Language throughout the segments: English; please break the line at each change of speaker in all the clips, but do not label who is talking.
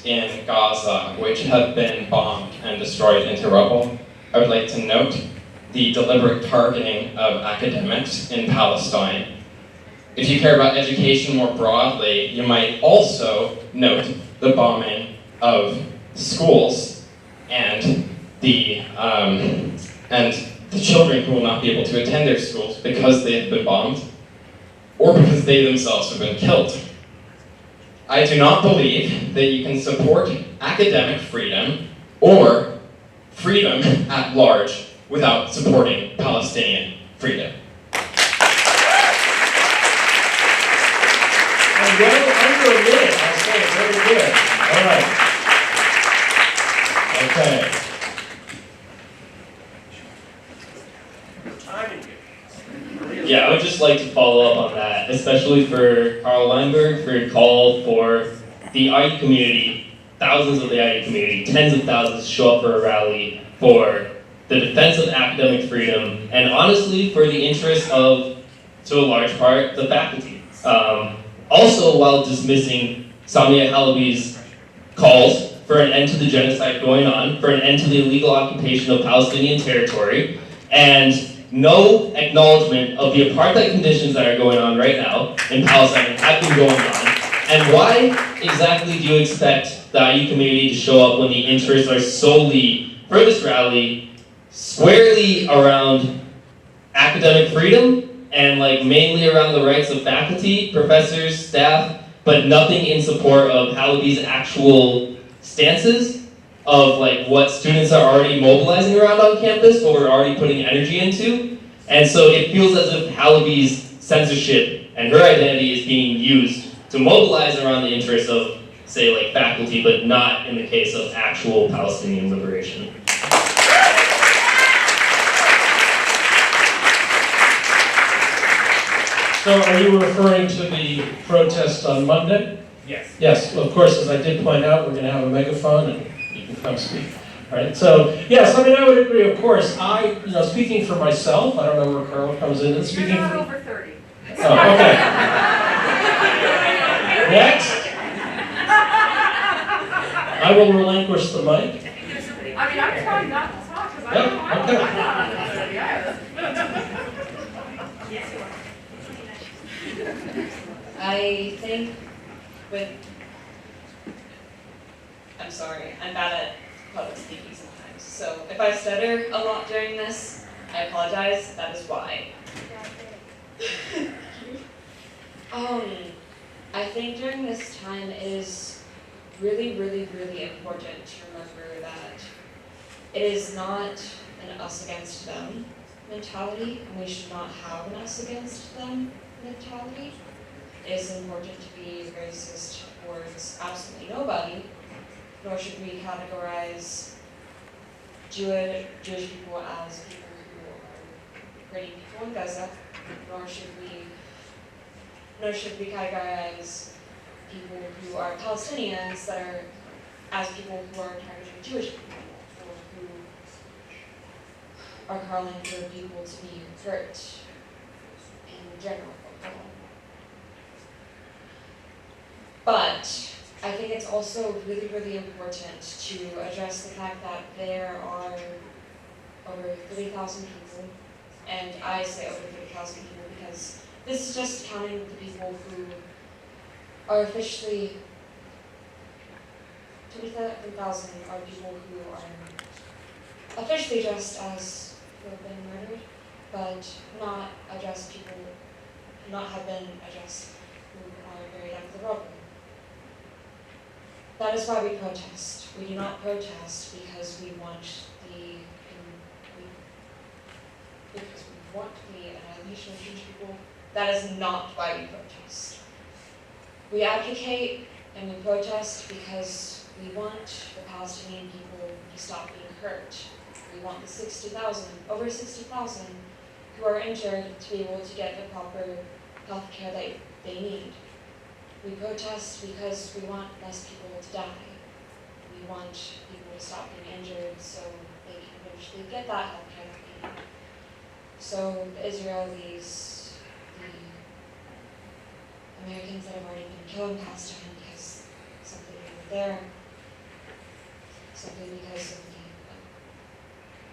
in Gaza, which have been bombed and destroyed into rubble, I would like to note the deliberate targeting of academics in Palestine. If you care about education more broadly, you might also note the bombing of schools and the children who will not be able to attend their schools because they have been bombed or because they themselves have been killed. I do not believe that you can support academic freedom or freedom at large without supporting Palestinian freedom.
And well under a minute, I'll say, very good. All right. Okay.
Yeah, I would just like to follow up on that, especially for Carl Weinberg for a call for the IU community, thousands of the IU community, tens of thousands to show up for a rally for the defense of academic freedom, and honestly for the interest of, to a large part, the faculty. Also, while dismissing Samia Halaby's calls for an end to the genocide going on, for an end to the illegal occupation of Palestinian territory, and no acknowledgement of the apartheid conditions that are going on right now in Palestine and have been going on. And why exactly do you expect the IU community to show up when the interests are solely, for this rally, squarely around academic freedom and mainly around the rights of faculty, professors, staff, but nothing in support of Halaby's actual stances of what students are already mobilizing around on campus, what we're already putting energy into. And so it feels as if Halaby's censorship and her identity is being used to mobilize around the interests of, say, faculty, but not in the case of actual Palestinian liberation.
So are you referring to the protest on Monday?
Yes.
Yes, well, of course, as I did point out, we're going to have a megaphone and you can come speak. All right, so yes, I would agree, of course. Speaking for myself, I don't know where Carl comes in.
You're not over 30.
Oh, okay. Next. I will relinquish the mic.
I'm trying not to talk because I don't know. I'm not over 30 either.
I think I'm sorry, I'm bad at public speaking sometimes. So if I stutter a lot during this, I apologize, that is why. I think during this time it is really, really, really important to remember that it is not an us against them mentality, and we should not have an us against them mentality. It is important to be racist towards absolutely nobody, nor should we categorize Jewish people as people who are hurting people in Gaza, nor should we categorize people who are Palestinians that are as people who are targeting Jewish people, or who are calling for people to be hurt in general. But I think it's also really, really important to address the fact that there are over 30,000 people, and I say over 30,000 people because this is just counting the people who are officially 20,000 are people who are officially addressed as who have been murdered, but not have been addressed who are buried under the rubble. That is why we protest. We do not protest because we want the annihilation of Jewish people. That is not why we protest. We advocate and we protest because we want the Palestinian people to stop being hurt. We want the over 60,000 who are injured to be able to get the proper health care that they need. We protest because we want less people to die. We want people to stop being injured so they can eventually get that health care that they need. So the Israelis, the Americans that have already been killed in Palestine because something over there, simply because of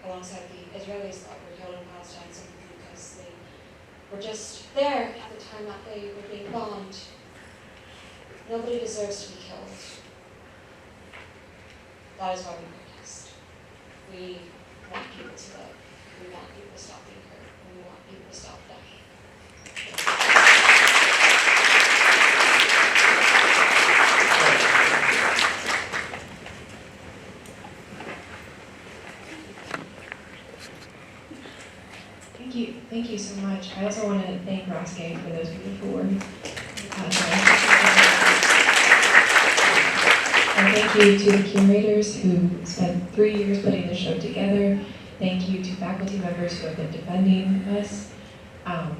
alongside the Israelis that were killed in Palestine, simply because they were just there at the time that they were being bombed. Nobody deserves to be killed. That is why we protest. We want people to live. We want people to stop being hurt. And we want people to stop dying.
Thank you so much. I also want to thank Roscoe for those beautiful words. And thank you to the curators who spent 3 years putting the show together. Thank you to faculty members who have been defending us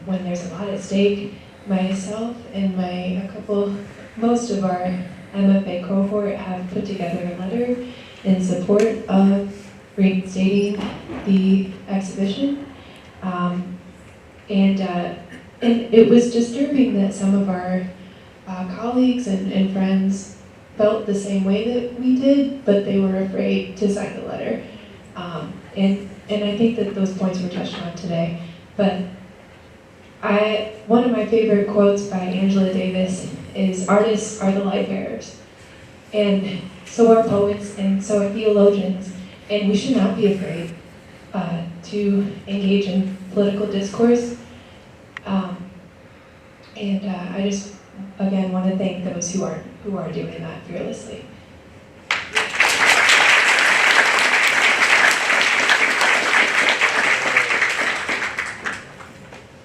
when there's a lot at stake. Myself and most of our MFA cohort have put together a letter in support of reinstating the exhibition. And it was disturbing that some of our colleagues and friends felt the same way that we did, but they were afraid to sign the letter. And I think that those points were touched on today. But one of my favorite quotes by Angela Davis is, "Artists are the light bearers." And so are poets, and so are theologians. And we should not be afraid to engage in political discourse. I just, again, want to thank those who are doing that fearlessly.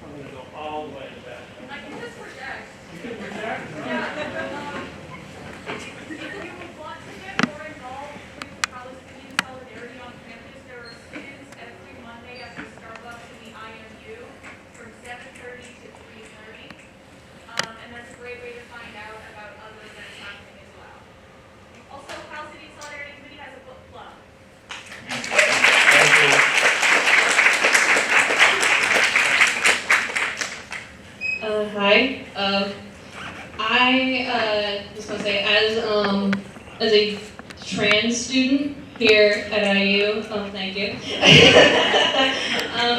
I'm going to go all the way to that.
I can just project.
You can project?
Yeah, if you want to get more involved with Palestinian solidarity on campus, there are students every Monday at the Starbucks in the IMU from 7:30 to 3:30. And that's a great way to find out about other events happening as well. Also, Palestinian Solidarity Committee has a book club.
Hi. I just want to say, as a trans student here at IU, thank you.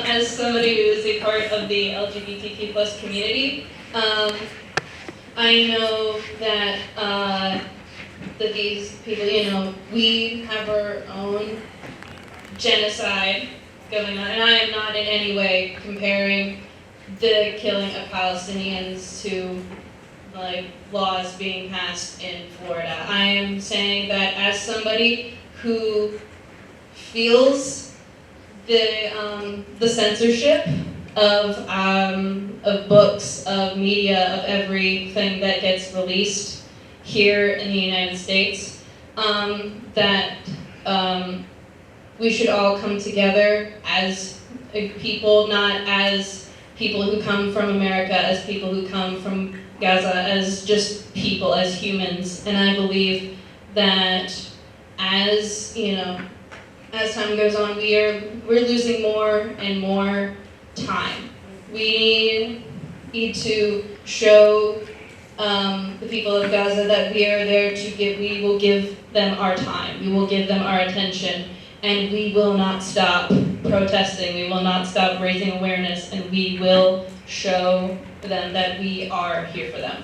As somebody who is a part of the LGBTQ plus community, I know that these people, we have our own genocide going on, and I am not in any way comparing the killing of Palestinians to laws being passed in Florida. I am saying that as somebody who feels the censorship of books, of media, of everything that gets released here in the United States, that we should all come together as a people, not as people who come from America, as people who come from Gaza, as just people, as humans. And I believe that as time goes on, we're losing more and more time. We need to show the people of Gaza that we are there we will give them our time, we will give them our attention, and we will not stop protesting, we will not stop raising awareness, and we will show them that we are here for them.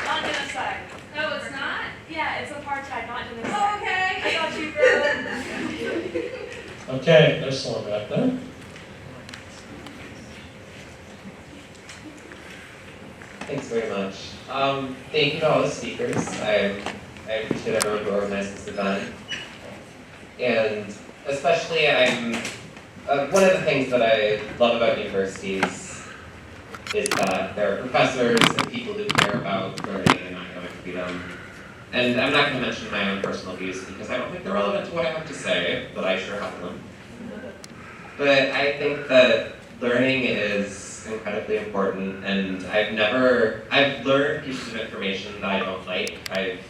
Not genocide. No, it's not? Yeah, it's apartheid, not genocide. Oh, okay. I thought you were.
Okay, there's someone back there.
Thanks very much. Thank you to all the speakers. I appreciate everyone who organized this event. And especially, one of the things that I love about universities is that there are professors and people who care about learning and academic freedom. And I'm not going to mention my own personal views because I don't think they're relevant to what I have to say, but I sure have them. But I think that learning is incredibly important, and I've learned pieces of information that I don't like. I've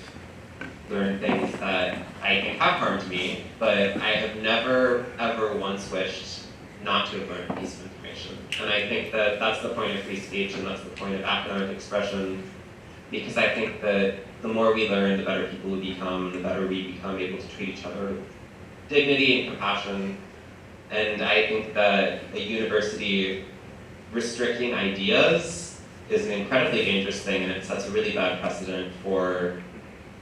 learned things that I think have harmed me, but I have never, ever once wished not to have learned a piece of information. And I think that that's the point of free speech, and that's the point of academic expression. because I think that the more we learn, the better people we become, the better we become able to treat each other with dignity and compassion. And I think that a university restricting ideas is an incredibly dangerous thing, and it sets a really bad precedent for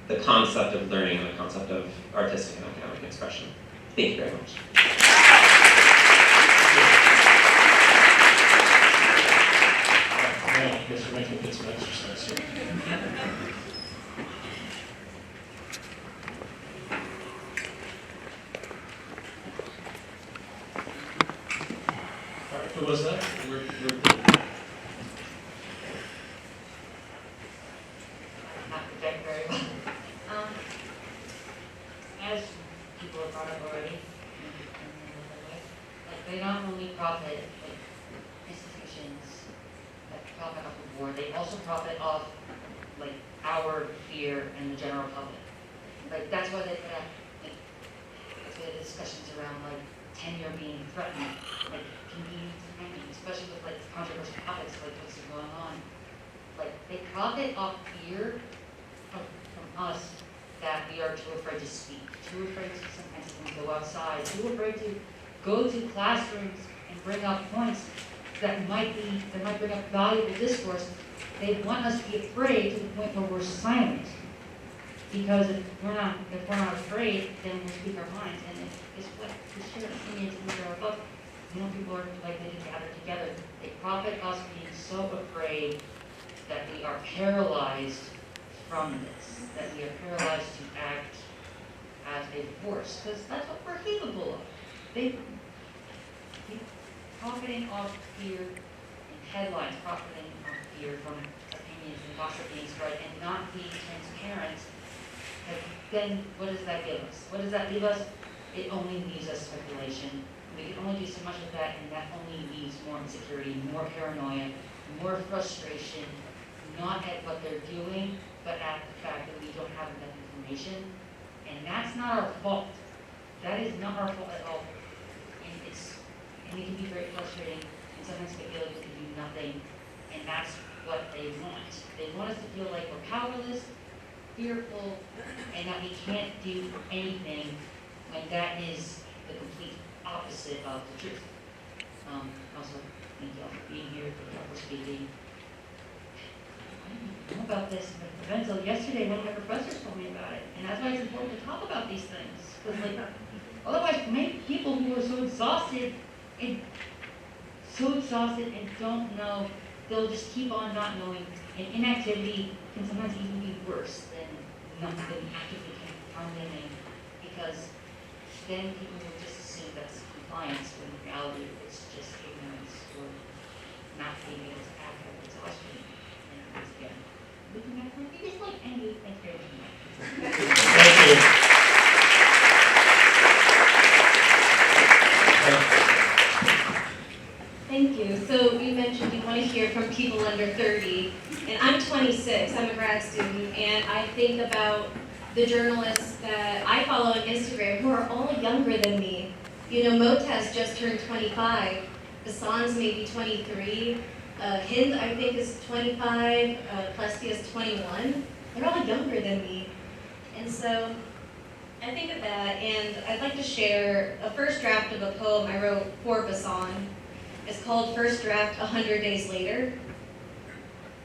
the concept of learning and the concept of artistic and academic expression. Thank you very much.
Now, I guess we're making a bit of exercise here. All right, who was that? We're
Not project very well. As people have brought up already, like they not only profit, like institutions that profit off the board, they also profit off like our fear and the general public. Like that's why they put out like that's why the discussions around like tenure being threatened, like convenience and hanging, especially with like controversial topics like what's going on. Like they profit off fear from us that we are too afraid to speak, too afraid to sometimes even go outside, too afraid to go to classrooms and bring up points that might bring up valuable discourse. They want us to be afraid to the point where we're silent. Because if we're not afraid, then we'll speak our minds. And it's what we share opinions and we share our thoughts. More people are likely to gather together. They profit us being so afraid that we are paralyzed from this, that we are paralyzed to act as a force, because that's what we're capable of. They profiting off fear and headlines, profiting off fear from opinions and gossip being spread and not being transparent. Then what does that give us? What does that leave us? It only leaves us speculation. We can only do so much of that, and that only leaves more insecurity, more paranoia, more frustration, not at what they're doing, but at the fact that we don't have enough information. And that's not our fault. That is not our fault at all. And it can be very frustrating, and sometimes we feel like we can do nothing, and that's what they want. They want us to feel like we're powerless, fearful, and that we can't do anything when that is the complete opposite of the truth. Also, thank you all for being here, for speaking. I didn't know about this event until yesterday. One of my professors told me about it, and that's why it's important to talk about these things. Because like, otherwise, maybe people who are so exhausted and don't know, they'll just keep on not knowing. And inactivity can sometimes even be worse than actively condemning, because then people will just assume that's compliance when in reality it's just ignorance or not being able to act out of exhaustion. And once again, looking at it, it is like angry. Thanks very much.
Thank you.
Thank you. So you mentioned you want to hear from people under 30, and I'm 26, I'm a grad student, and I think about the journalists that I follow on Instagram who are all younger than me. You know, Motaz just turned 25, Hassan's maybe 23, Hind I think is 25, Plestia is 21. They're all younger than me. And so I think of that, and I'd like to share a first draft of a poem I wrote for Bassan. It's called First Draft 100 Days Later.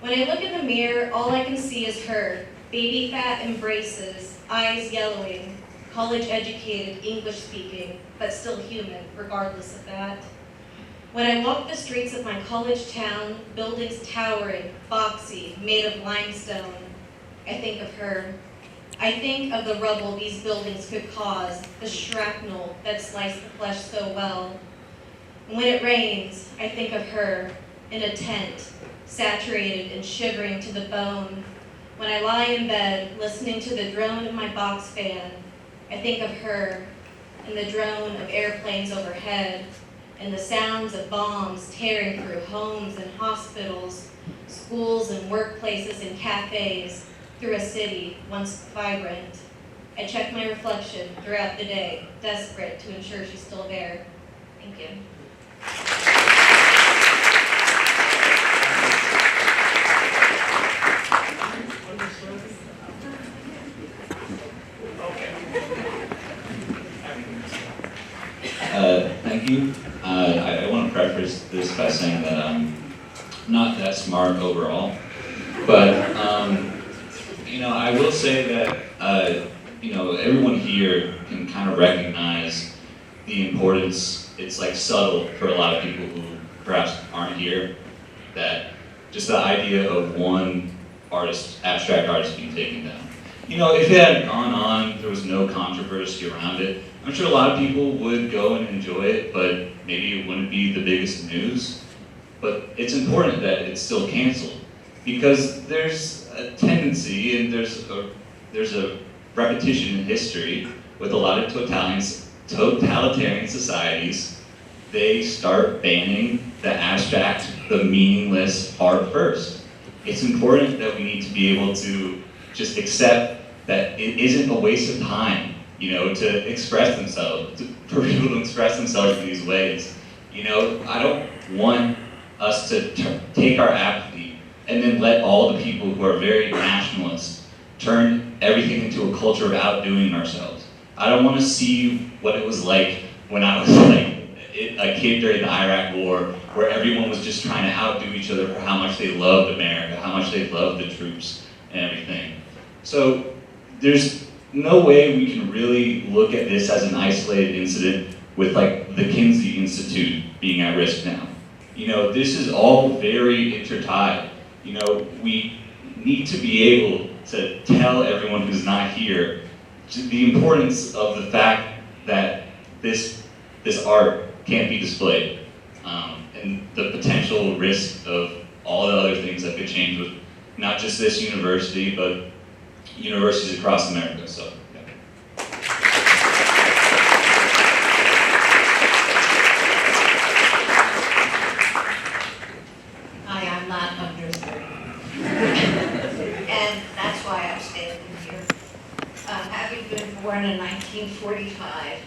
When I look in the mirror, all I can see is her, baby fat embraces, eyes yellowing, college educated, English speaking, but still human, regardless of that. When I walk the streets of my college town, buildings towering, boxy, made of limestone, I think of her. I think of the rubble these buildings could cause, the shrapnel that sliced the flesh so well. When it rains, I think of her in a tent, saturated and shivering to the bone. When I lie in bed, listening to the drone of my box fan, I think of her and the drone of airplanes overhead, and the sounds of bombs tearing through homes and hospitals, schools and workplaces and cafes, through a city once vibrant. I check my reflection throughout the day, desperate to ensure she's still there. Thank you.
saying that I'm not that smart overall. But, I will say that, everyone here can kind of recognize the importance. It's like subtle for a lot of people who perhaps aren't here, that just the idea of one artist, abstract artist being taken down. If it had gone on, there was no controversy around it, I'm sure a lot of people would go and enjoy it, but maybe it wouldn't be the biggest news. But it's important that it's still canceled, because there's a tendency, and there's a repetition in history with a lot of totalitarian societies. They start banning the abstract, the meaningless art first. It's important that we need to be able to just accept that it isn't a waste of time, to express themselves, for people to express themselves in these ways. I don't want us to take our apathy and then let all the people who are very nationalist turn everything into a culture of outdoing ourselves. I don't want to see what it was like when I was a kid during the Iraq War, where everyone was just trying to outdo each other for how much they loved America, how much they loved the troops and everything. So there's no way we can really look at this as an isolated incident with the Kinsey Institute being at risk now. This is all very intertied. We need to be able to tell everyone who's not here the importance of the fact that this art can't be displayed, and the potential risk of all the other things that could change with not just this university, but universities across America. So.
Hi, I'm not under 30. And that's why I'm standing here. Having been born in 1945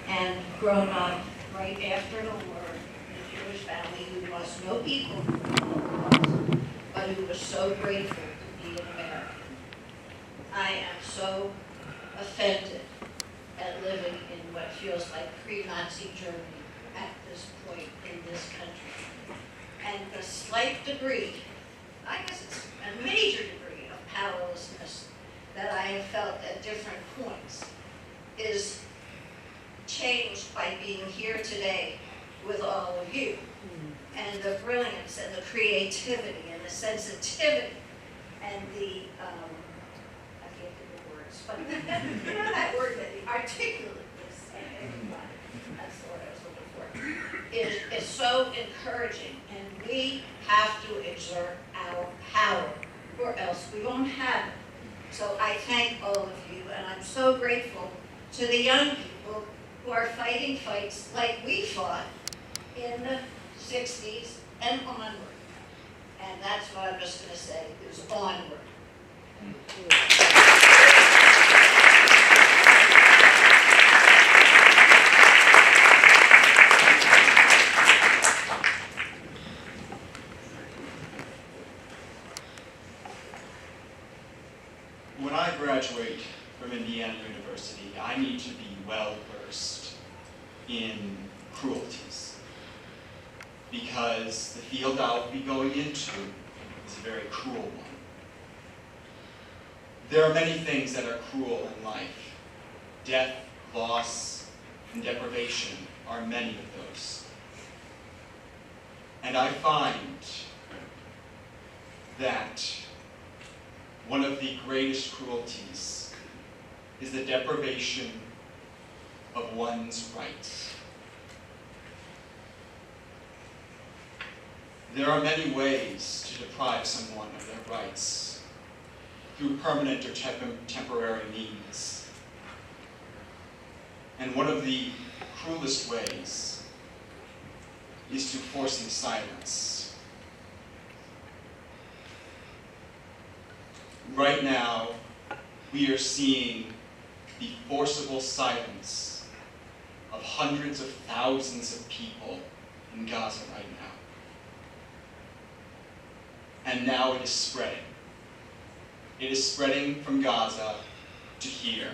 and grown up right after the war in a Jewish family who lost no people, but who was so grateful to be an American. I am so offended at living in what feels like pre-Nazi Germany at this point in this country. And the slight degree, I guess it's a major degree of powerlessness that I have felt at different points is changed by being here today with all of you. And the brilliance and the creativity and the sensitivity and the, I can't think of words, but that word, that the articulateness of everybody, that's the word I was looking for, is so encouraging. And we have to exert our power, or else we won't have it. So I thank all of you, and I'm so grateful to the young people who are fighting fights like we fought in the 60s and onward. And that's what I'm just going to say, is onward.
When I graduate from Indiana University, I need to be well versed in cruelties, because the field I'll be going into is a very cruel one. There are many things that are cruel in life. Death, loss, and deprivation are many of those. And I find that one of the greatest cruelties is the deprivation of one's rights. There are many ways to deprive someone of their rights, through permanent or temporary means. And one of the cruelest ways is through forcing silence. Right now, we are seeing the forcible silence of hundreds of thousands of people in Gaza right now. And now it is spreading. It is spreading from Gaza to here.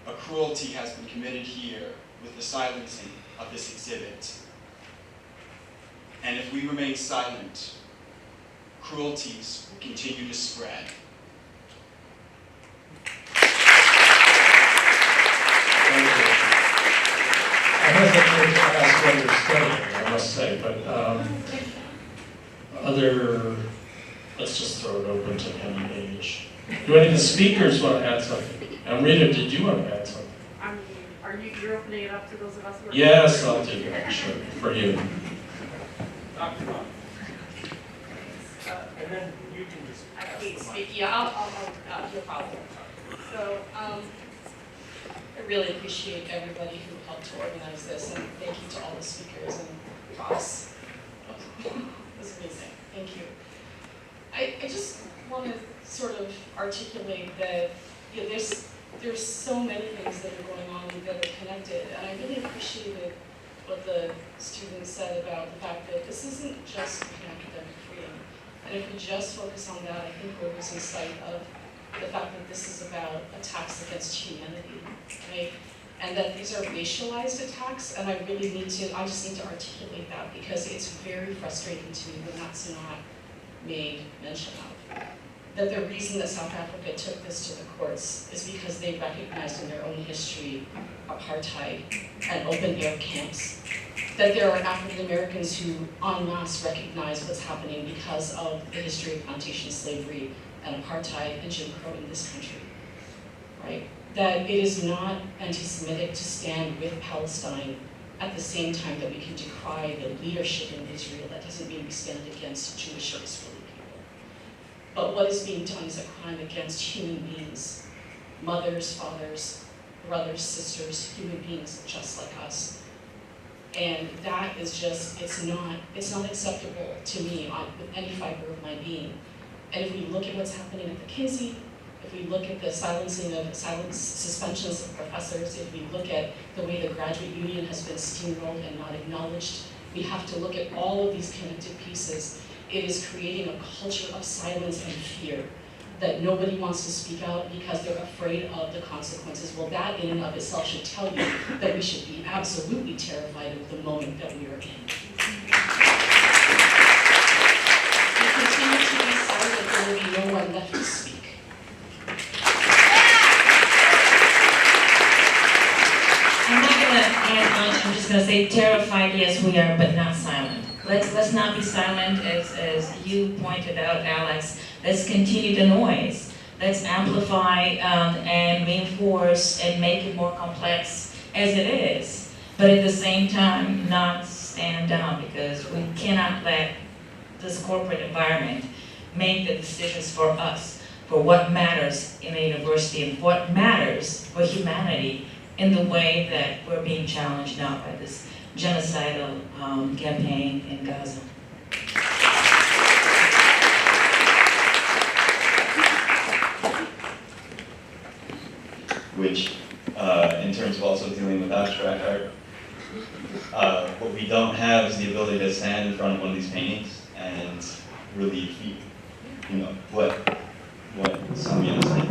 A cruelty has been committed here with the silencing of this exhibit. And if we remain silent, cruelties will continue to spread.
I hesitate to ask what you're studying, I must say, but let's just throw it open to any age. Do any of the speakers want to add something? And Rita, did you want to add something?
You're opening it up to those of us who are.
Yes, I'll do that, sure, for you.
And then you can just.
I can't speak, yeah, I'll no problem. So, I really appreciate everybody who helped to organize this, and thank you to all the speakers and Ross. It was amazing, thank you. I just want to sort of articulate that, you know, there's so many things that are going on that are connected, and I really appreciated what the students said about the fact that this isn't just academic freedom. And if we just focus on that, I think we're losing sight of the fact that this is about attacks against humanity, right? And that these are racialized attacks, and I just need to articulate that because it's very frustrating to me when that's not made mention of. That the reason that South Africa took this to the courts is because they recognized in their own history apartheid and open air camps. That there are African Americans who en masse recognize what's happening because of the history of plantation slavery and apartheid and Jim Crow in this country, right? That it is not anti-Semitic to stand with Palestine at the same time that we can decry the leadership in Israel. That doesn't mean we stand against Jewish or Israeli people. But what is being done is a crime against human beings, mothers, fathers, brothers, sisters, human beings just like us. And that is just, it's not acceptable to me with any fiber of my being. And if we look at what's happening at the Kinsey, if we look at the suspensions of professors, if we look at the way the graduate union has been steamrolled and not acknowledged, we have to look at all of these connected pieces. It is creating a culture of silence and fear that nobody wants to speak out because they're afraid of the consequences. Well, that in and of itself should tell you that we should be absolutely terrified of the moment that we are in. We continue to be silent, there will be no one left to speak.
I'm not going to add much, I'm just going to say terrified, yes we are, but not silent. Let's not be silent, as you pointed out, Alex. Let's continue the noise. Let's amplify and reinforce and make it more complex as it is. But at the same time, not stand down, because we cannot let this corporate environment make the decisions for us, for what matters in a university and what matters for humanity in the way that we're being challenged now by this genocidal campaign in Gaza.
Which, in terms of also dealing with abstract art, what we don't have is the ability to stand in front of one of these paintings and really feel, what Samia is saying.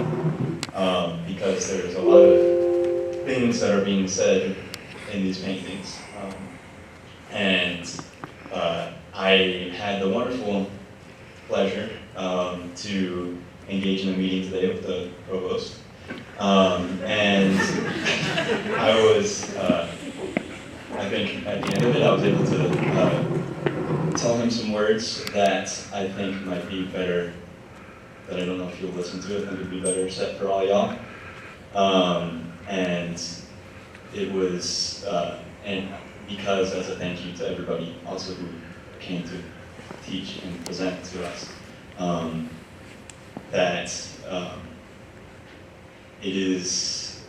Because there's a lot of things that are being said in these paintings. I had the wonderful pleasure to engage in a meeting today with the provost. And I think at the end of it, I was able to tell him some words that I think might be better, that I don't know if you'll listen to it, I think would be better set for all y'all. And it was, and because as a thank you to everybody also who came to teach and present to us, that it is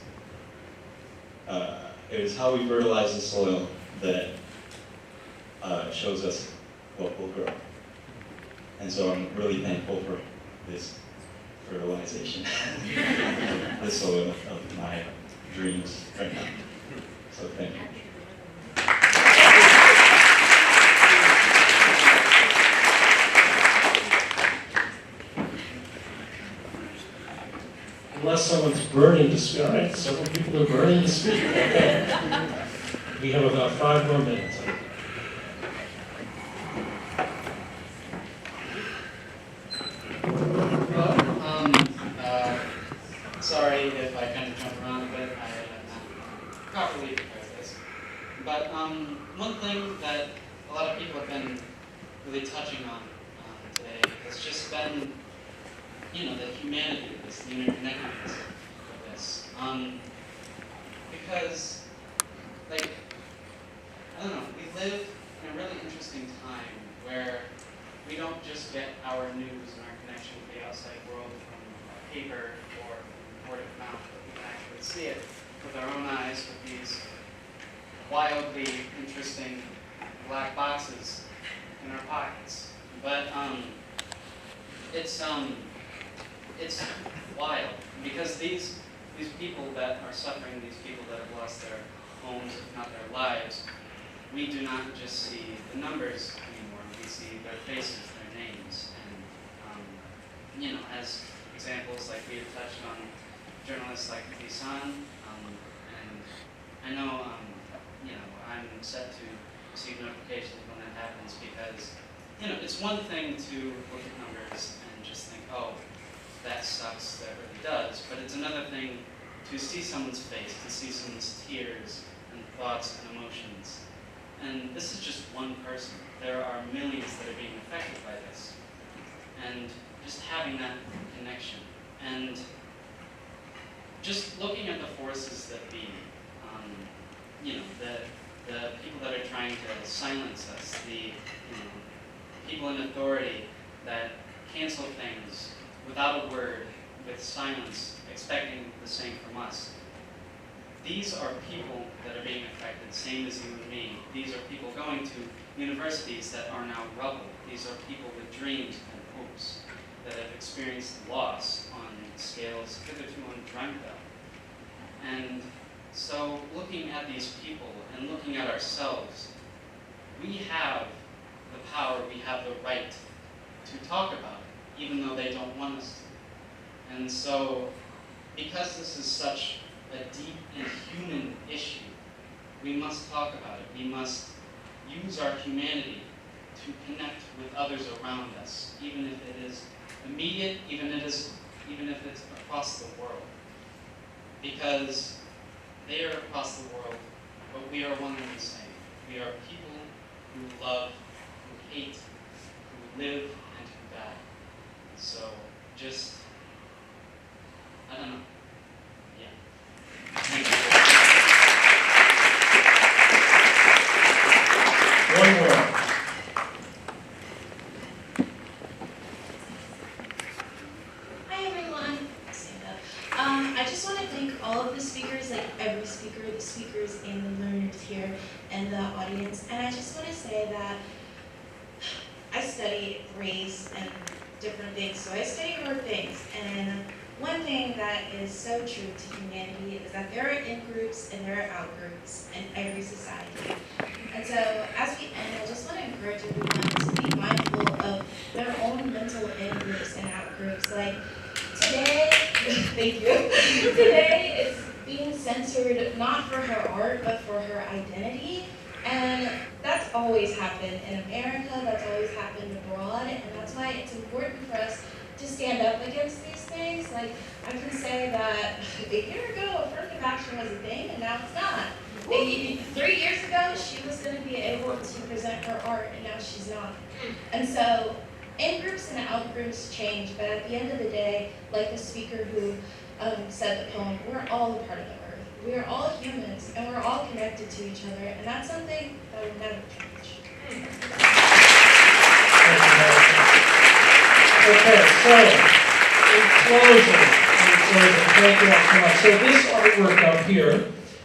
how we fertilize the soil that shows us what will grow. And so I'm really thankful for this fertilization, the soil of my dreams right now. So thank you.
Unless someone's burning to speak, all right, several people are burning to speak. Okay. We have about 5 more minutes.
Sorry if I kind of jump around a bit, I have not properly prepared this. But one thing that a lot of people have been really touching on today has just been, the humanity of this, the interconnectedness of this. Because, like, I don't know, we live in a really interesting time where we don't just get our news and our connection with the outside world from paper or word of mouth, but we can actually see it with our own eyes with these wildly interesting black boxes in our pockets. But it's wild because these people that are suffering, these people that have lost their homes, if not their lives, we do not just see the numbers anymore. We see their faces, their names, and as examples like we have touched on journalists like Lisan, and I know I'm set to receive notifications when that happens because it's one thing to look at numbers and just think, oh, that sucks, that really does, but it's another thing to see someone's face, to see someone's tears and thoughts and emotions. And this is just one person. There are millions that are being affected by this. And just having that connection. And just looking at the forces that be, the people that are trying to silence us, the people in authority that cancel things without a word, with silence, expecting the same from us. These are people that are being affected, same as you and me. These are people going to universities that are now rubble. These are people with dreams and hopes that have experienced loss on scales hitherto undreamt of. And so looking at these people and looking at ourselves, we have the power, we have the right to talk about it, even though they don't want us to. And so, because this is such a deep and human issue, we must talk about it. We must use our humanity to connect with others around us, even if it is immediate, even if it's across the world. Because they are across the world, but we are one and the same. We are people who love, who hate, who live, and who die. So, just, I don't know. Yeah. Thank you.
One more.
Hi everyone. I just want to thank all of the speakers, like every speaker, the speakers and the learners here and the audience. And I just want to say that I study race and different things, so I study hard things. And one thing that is so true to humanity is that there are in-groups and there are out-groups in every society. And so as we end, I just want to encourage everyone to be mindful of their own mental in-groups and out-groups. Like today, thank you, today is being censored not for her art, but for her identity. And that's always happened in America, that's always happened abroad, and that's why it's important for us to stand up against these things. Like, I can say that a year ago, affirmative action was a thing, and now it's not. 3 years ago, she was going to be able to present her art, and now she's not. And so, in-groups and out-groups change, but at the end of the day, like the speaker who said the poem, we're all a part of the earth. We are all humans, and we're all connected to each other, and that's something that will never change.
Okay, so, in closing, thank you all so much. So this artwork up here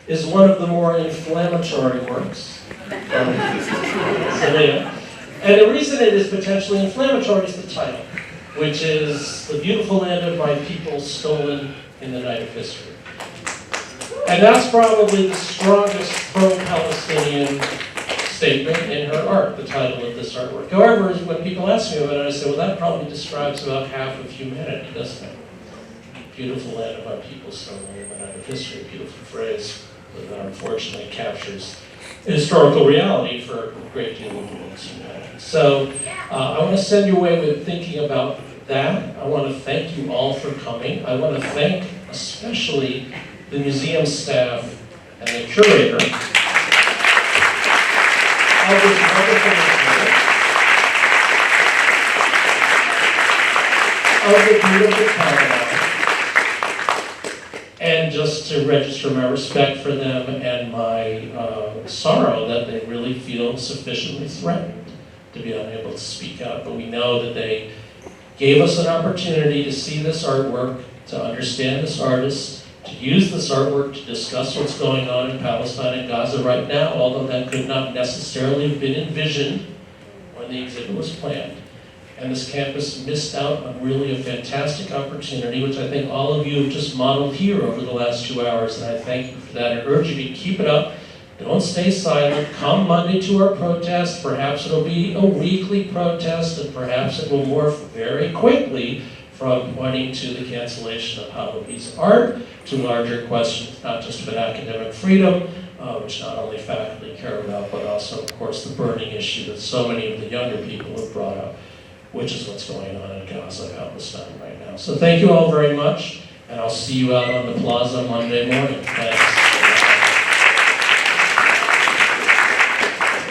is one of the more inflammatory works. Samia. And the reason it is potentially inflammatory is the title, which is "The Beautiful Land of My People Stolen in the Night of History." And that's probably the strongest pro-Palestinian statement in her art, the title of this artwork. However, when people ask me about it, I say, well, that probably describes about half of humanity, doesn't it? Beautiful land of our people stolen in the night of history, a beautiful phrase that unfortunately captures historical reality for a great deal of the world's humanity. So I want to send you away with thinking about that. I want to thank you all for coming. I want to thank especially the museum staff and the curator of this wonderful exhibit, of the beautiful catalog, and just to register my respect for them and my sorrow that they really feel sufficiently threatened to be unable to speak out. But we know that they gave us an opportunity to see this artwork, to understand this artist, to use this artwork to discuss what's going on in Palestine and Gaza right now, although that could not necessarily have been envisioned when the exhibit was planned. And this campus missed out on really a fantastic opportunity, which I think all of you have just modeled here over the last 2 hours, and I thank you for that. I urge you to keep it up. Don't stay silent. Come Monday to our protest. Perhaps it'll be a weekly protest, and perhaps it will morph very quickly from pointing to the cancellation of Halaby's art to larger questions, not just about academic freedom, which not only faculty care about, but also, of course, the burning issue that so many of the younger people have brought up, which is what's going on in Gaza and Palestine right now. So thank you all very much, and I'll see you out on the plaza Monday morning. Thanks.